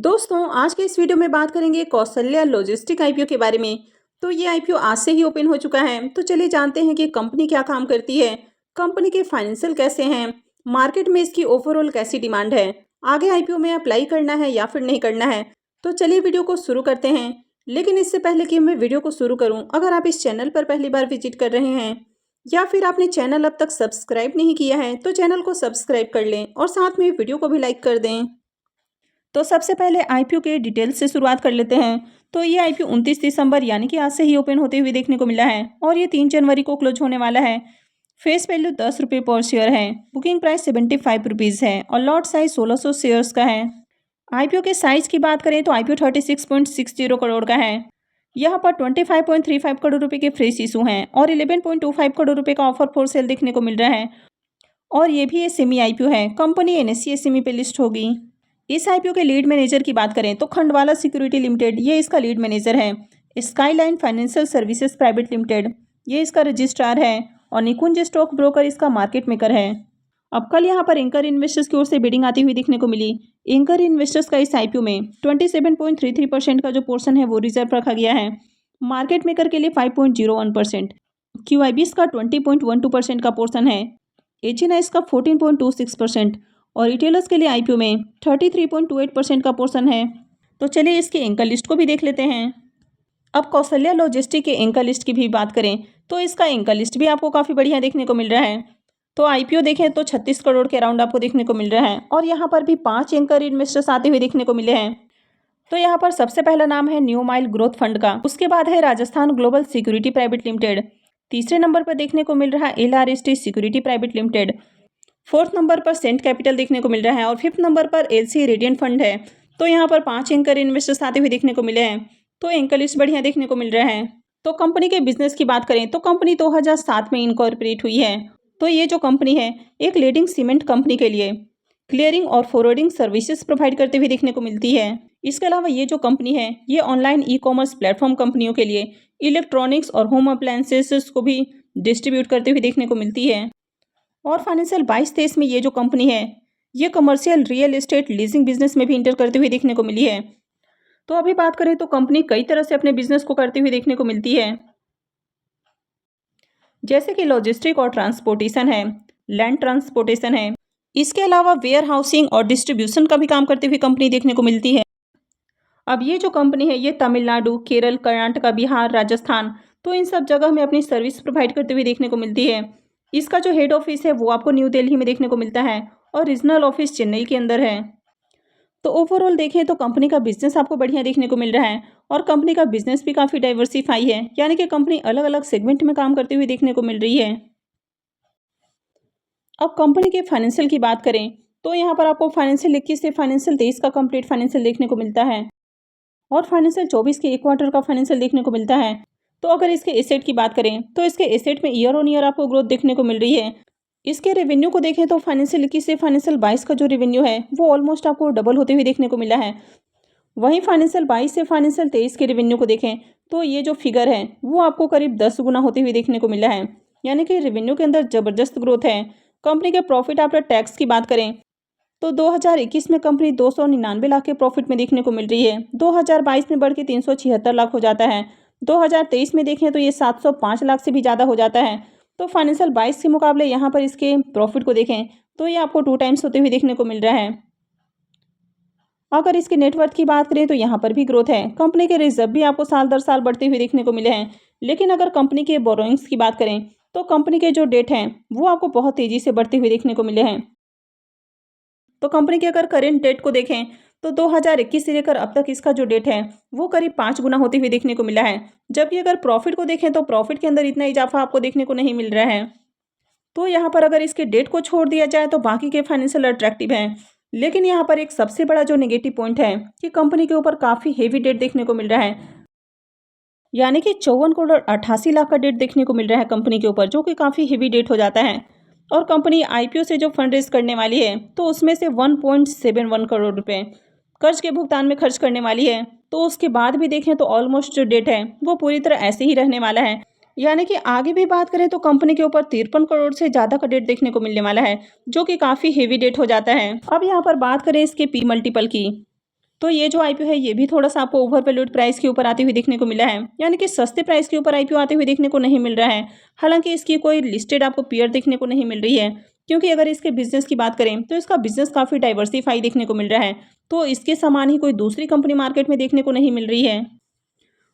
दोस्तों आज के इस वीडियो में बात करेंगे कौशल्या लॉजिस्टिक आईपीओ के बारे में। तो ये आईपीओ आज से ही ओपन हो चुका है। तो चलिए जानते हैं कि कंपनी क्या काम करती है, कंपनी के फाइनेंशियल कैसे हैं, मार्केट में इसकी ओवरऑल कैसी डिमांड है, आगे आईपीओ में अप्लाई करना है या फिर नहीं करना है। तो चलिए वीडियो को शुरू करते हैं। लेकिन इससे पहले कि मैं वीडियो को शुरू करूँ, अगर आप इस चैनल पर पहली बार विजिट कर रहे हैं या फिर आपने चैनल अब तक सब्सक्राइब नहीं किया है तो चैनल को सब्सक्राइब कर लें और साथ में वीडियो को भी लाइक कर दें। तो सबसे पहले आईपीओ के डिटेल्स से शुरुआत कर लेते हैं। तो ये आईपीओ 29 दिसंबर यानी कि आज से ही ओपन होते हुए देखने को मिला है और ये 3 जनवरी को क्लोज होने वाला है। फेस वैल्यू 10 रुपये पर शेयर है। बुकिंग प्राइस 75 रुपीज़ है और लॉट साइज 1600 शेयर्स का है। आईपीओ के साइज की बात करें तो आईपीओ 36.60 करोड़ का है। यहाँ पर 25.35 करोड़ रुपए के फ्रेश इशू हैं और 11.25 करोड़ रुपए का ऑफर फॉर सेल देखने को मिल रहा है। और ये भी सेमी आईपीओ है। कंपनी एनएससी एसएमई पे लिस्ट होगी। इस आईपीओ के लीड मैनेजर की बात करें तो खंडवाला सिक्योरिटी लिमिटेड ये इसका लीड मैनेजर है। Skyline financial services private limited ये इसका रजिस्ट्रार है और निकुंज स्टॉक ब्रोकर इसका मार्केट मेकर है। अब कल यहाँ पर एंकर इन्वेस्टर्स की ओर से बिडिंग आती हुई देखने को मिली। एंकर इन्वेस्टर्स का इस आईपीओ में 27.33% का जो पोर्शन है वो रिजर्व रखा गया है। मार्केट मेकर के लिए 5.01%, क्यूआईबीएस का 20.12% का पोर्शन है, एचएनआईएस का 14.26% और रिटेलर्स के लिए आईपीओ में 33.28% का पोर्शन है। तो चलिए इसके एंकर लिस्ट को भी देख लेते हैं। अब कौशल्या लॉजिस्टिक के एंकर लिस्ट की भी बात करें तो इसका एंकर लिस्ट भी आपको काफ़ी बढ़िया देखने को मिल रहा है। तो आईपीओ देखें तो 36 करोड़ के अराउंड आपको देखने को मिल रहा है और यहाँ पर भी 5 एंकर इन्वेस्टर्स आते हुए देखने को मिले हैं। तो यहाँ पर सबसे पहला नाम है न्यू माइल ग्रोथ फंड का, उसके बाद है Rajasthan global security private limited, तीसरे नंबर पर देखने को मिल रहा है LRST security private limited, fourth number पर सेंट कैपिटल देखने को मिल रहा है और फिफ्थ नंबर पर एलसी रेडियंट फंड है। तो यहाँ पर 5 एंकर इन्वेस्टर्स आते हुए देखने को मिले हैं। तो एंकर लिस्ट बढ़िया देखने को मिल रहा है। तो कंपनी के बिजनेस की बात करें तो कंपनी 2007 में इनकॉर्पोरेट हुई है। तो ये जो कंपनी है एक लीडिंग सीमेंट कंपनी के लिए क्लियरिंग और फॉरवर्डिंग सर्विसेज प्रोवाइड करते हुए देखने को मिलती है। इसके अलावा ये जो कंपनी है ये ऑनलाइन ई कॉमर्स प्लेटफॉर्म कंपनियों के लिए इलेक्ट्रॉनिक्स और होम अप्लायंसेस को भी डिस्ट्रीब्यूट करते हुए देखने को मिलती है। और फाइनेंशियल 22-23 में ये जो कंपनी है ये commercial real estate leasing business में भी इंटर करते हुए देखने को मिली है। तो अभी बात करें तो कंपनी कई तरह से अपने बिजनेस को करते हुए देखने को मिलती है, जैसे कि लॉजिस्टिक और ट्रांसपोर्टेशन है, लैंड ट्रांसपोर्टेशन है। इसके अलावा वेयर हाउसिंग और डिस्ट्रीब्यूशन का भी काम करती हुई कंपनी देखने को मिलती है। अब ये जो कंपनी है ये तमिलनाडु, केरल, कर्नाटक, बिहार, राजस्थान तो इन सब जगह में अपनी सर्विस प्रोवाइड करते हुए देखने को मिलती है। इसका जो हेड ऑफिस है वो आपको न्यू दिल्ली में देखने को मिलता है और रीजनल ऑफिस चेन्नई के अंदर है। तो ओवरऑल देखें तो कंपनी का बिजनेस आपको बढ़िया देखने को मिल रहा है और कंपनी का बिजनेस भी काफ़ी डाइवर्सिफाई है, यानी कि कंपनी अलग अलग सेगमेंट में काम करती हुई देखने को मिल रही है। अब कंपनी के फाइनेंशियल की बात करें तो यहाँ पर आपको फाइनेंशियल 21 से फाइनेंशियल 23 का कंप्लीट फाइनेंशियल देखने को मिलता है और फाइनेंशियल 24 के एक क्वार्टर का फाइनेंशियल देखने को मिलता है। तो अगर इसके एसेट की बात करें तो इसके एसेट में ईयर ऑन ईयर आपको ग्रोथ देखने को मिल रही है। इसके रेवेन्यू को देखें तो फाइनेंशियल 21 से फाइनेंशियल 22 का जो रेवेन्यू है वो ऑलमोस्ट आपको डबल होते हुए देखने को मिला है। वहीं फाइनेंशियल 22 से फाइनेंशियल 23 के रेवेन्यू को देखें तो ये जो फिगर है वो आपको करीब 10 गुना होते हुए देखने को मिला है, यानी कि रेवेन्यू के अंदर जबरदस्त ग्रोथ है। कंपनी के प्रॉफिट आफ्टर टैक्स की बात करें तो 2021 में कंपनी 299 लाख के प्रॉफिट में देखने को मिल रही है। 2022 में बढ़ के 376 लाख हो जाता है। 2023 में देखें तो ये 705 लाख से भी ज़्यादा हो जाता है। तो फाइनेंशियल 22 के मुकाबले यहाँ पर इसके प्रॉफिट को देखें तो ये आपको 2 टाइम्स होते हुए देखने को मिल रहा है। अगर इसके नेटवर्थ की बात करें तो यहाँ पर भी ग्रोथ है। कंपनी के रिजर्व भी आपको साल दर साल बढ़ते हुए देखने को मिले हैं। लेकिन अगर कंपनी के बोरोइंग्स की बात करें तो कंपनी के जो डेट हैं वो आपको बहुत तेज़ी से बढ़ते हुए देखने को मिले हैं। तो कंपनी के अगर करेंट डेट को देखें तो 2021 से लेकर अब तक इसका जो डेट है वो करीब 5 गुना होते हुए देखने को मिला है। जबकि अगर प्रॉफिट को देखें तो प्रॉफिट के अंदर इतना इजाफा आपको देखने को नहीं मिल रहा है। तो यहाँ पर अगर इसके डेट को छोड़ दिया जाए तो बाकी के फाइनेंशियल अट्रैक्टिव हैं, लेकिन यहाँ पर एक सबसे बड़ा जो नेगेटिव पॉइंट है कि कंपनी के ऊपर काफ़ी हेवी डेट देखने को मिल रहा है, यानी कि 54 करोड़ 88 लाख का डेट देखने को मिल रहा है कंपनी के ऊपर, जो कि काफ़ी हेवी डेट हो जाता है। और कंपनी आईपीओ से जो फंड रेज करने वाली है तो उसमें से 1.71 करोड़ रुपए कर्ज के भुगतान में खर्च करने वाली है। तो उसके बाद भी देखें तो ऑलमोस्ट जो डेट है वो पूरी तरह ऐसे ही रहने वाला है, यानी कि आगे भी बात करें तो कंपनी के ऊपर 53 करोड़ से ज़्यादा का डेट देखने को मिलने वाला है, जो कि काफ़ी हेवी डेट हो जाता है। अब यहाँ पर बात करें इसके पी मल्टीपल की तो ये जो आईपीओ है ये भी थोड़ा-सा आपको ओवर वैल्यूड प्राइस के ऊपर आते हुए देखने को मिला है, यानी कि सस्ते प्राइस के ऊपर आईपीओ आते हुए देखने को नहीं मिल रहा है। हालाँकि इसकी कोई लिस्टेड आपको पीयर देखने को नहीं मिल रही है, क्योंकि अगर इसके बिज़नेस की बात करें तो इसका बिज़नेस काफ़ी डाइवर्सिफ़ाई देखने को मिल रहा है। तो इसके समान ही कोई दूसरी कंपनी मार्केट में देखने को नहीं मिल रही है।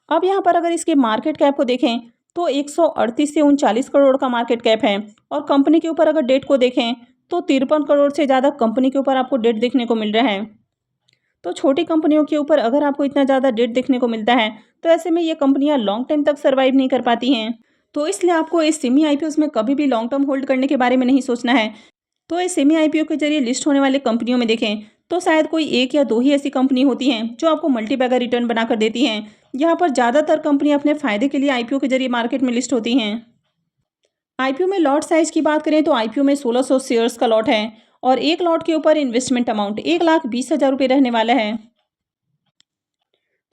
अब यहाँ पर अगर इसके मार्केट कैप को देखें तो 138 से 39 करोड़ का मार्केट कैप है, और कंपनी के ऊपर अगर डेट को देखें तो 53 करोड़ से ज़्यादा कंपनी के ऊपर आपको डेट देखने को मिल रहा है। तो छोटी कंपनियों के ऊपर अगर आपको इतना ज़्यादा डेट देखने को मिलता है तो ऐसे में ये कंपनियां लॉन्ग टाइम तक सर्वाइव नहीं कर पाती हैं। तो इसलिए आपको इस सेमी आईपीओ में कभी भी लॉन्ग टर्म होल्ड करने के बारे में नहीं सोचना है। तो इस सेमी आईपीओ के जरिए लिस्ट होने वाले कंपनियों में देखें तो शायद कोई एक या दो ही ऐसी कंपनी होती हैं जो आपको मल्टीबैगर रिटर्न बनाकर देती हैं। यहाँ पर ज़्यादातर कंपनियां अपने फायदे के लिए आईपीओ के जरिए मार्केट में लिस्ट होती हैं। आईपीओ में लॉट साइज की बात करें तो आईपीओ में 1600 शेयर्स का लॉट है, और एक लॉट के ऊपर इन्वेस्टमेंट अमाउंट 1,20,000 रुपये रहने वाला है।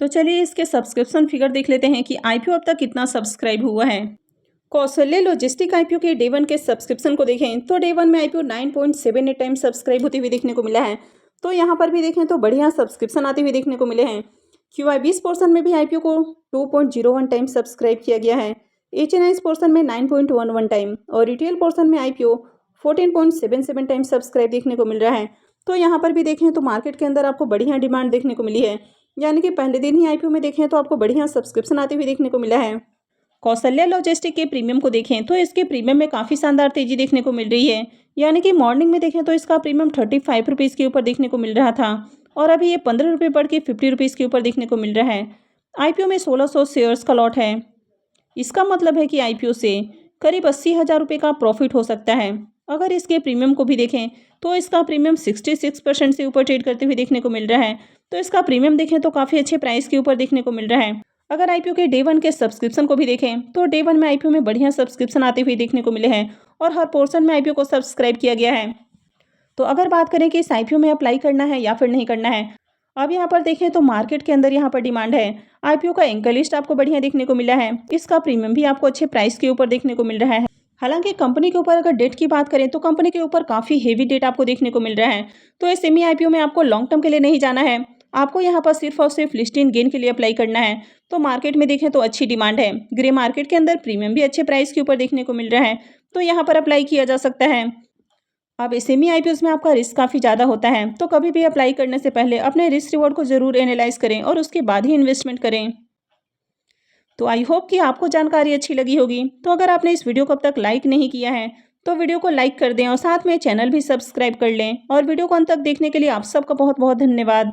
तो चलिए इसके सब्सक्रिप्शन फिगर देख लेते हैं कि आईपीओ अब तक कितना सब्सक्राइब हुआ है। कौशल्या लॉजिस्टिक आईपीओ के डे 1 के सब्सक्रिप्शन को देखें तो डे 1 में आईपीओ 9.78 टाइम सब्सक्राइब होते हुए देखने को मिला है। तो यहाँ पर भी देखें तो बढ़िया सब्सक्रिप्शन आते हुए देखने को मिले हैं। QI20 पोर्सन में भी आईपीओ को 2.01 टाइम सब्सक्राइब किया गया है। HNIs पोर्सन में 9.11 टाइम, और रिटेल पोर्सन में आईपीओ 14.77 टाइम सब्सक्राइब देखने को मिल रहा है। तो यहाँ पर भी देखें तो मार्केट के अंदर आपको बढ़िया डिमांड देखने को मिली है, यानी कि पहले दिन ही आईपीओ में देखें तो आपको बढ़िया सब्सक्रिप्शन आते हुए देखने को मिला है। कौशल्या लॉजिस्टिक के प्रीमियम को देखें तो इसके प्रीमियम में काफ़ी शानदार तेजी देखने को मिल रही है, यानी कि मॉर्निंग में देखें तो इसका प्रीमियम 35 रुपीज़ के ऊपर देखने को मिल रहा था, और अभी ये 15 रुपये बढ़ के 50 रुपीज़ के ऊपर देखने को मिल रहा है। आईपीओ में 1600 शेयर्स का लॉट है। इसका मतलब है कि आईपीओ से करीब 80,000 रुपये का प्रॉफिट हो सकता है। अगर इसके प्रीमियम को भी देखें तो इसका प्रीमियम 66% से ऊपर ट्रेड करते हुए देखने को मिल रहा है। तो इसका प्रीमियम देखें तो काफ़ी अच्छे प्राइस के ऊपर देखने को मिल रहा है। अगर आईपीओ के डे 1 के सब्सक्रिप्शन को भी देखें तो डे 1 में आईपीओ में बढ़िया सब्सक्रिप्शन आते हुए देखने को मिले हैं, और हर पोर्शन में आईपीओ को सब्सक्राइब किया गया है। तो अगर बात करें कि इस आईपीओ में अप्लाई करना है या फिर नहीं करना है, अब यहाँ पर देखें तो मार्केट के अंदर यहाँ पर डिमांड है। आईपीओ का एंकर लिस्ट आपको बढ़िया देखने को मिला है। इसका प्रीमियम भी आपको अच्छे प्राइस के ऊपर देखने को मिल रहा है। हालांकि कंपनी के ऊपर अगर डेट की बात करें तो कंपनी के ऊपर काफ़ी हेवी डेट आपको देखने को मिल रहा है। तो इस सेमी आईपीओ में आपको लॉन्ग टर्म के लिए नहीं जाना है, आपको यहाँ पर सिर्फ और सिर्फ लिस्टिंग गेन के लिए अप्लाई करना है। तो मार्केट में देखें तो अच्छी डिमांड है। ग्रे मार्केट के अंदर प्रीमियम भी अच्छे प्राइस के ऊपर देखने को मिल रहा है, तो यहाँ पर अप्लाई किया जा सकता है। अब सेमी आईपीओ में आपका रिस्क काफ़ी ज़्यादा होता है, तो कभी भी अप्लाई करने से पहले अपने रिस्क रिवॉर्ड को ज़रूर एनालाइज करें और उसके बाद ही इन्वेस्टमेंट करें। तो आई होप कि आपको जानकारी अच्छी लगी होगी। तो अगर आपने इस वीडियो को अब तक लाइक नहीं किया है तो वीडियो को लाइक कर दें, और साथ में चैनल भी सब्सक्राइब कर लें। और वीडियो को अंत तक देखने के लिए आप सबका बहुत बहुत धन्यवाद।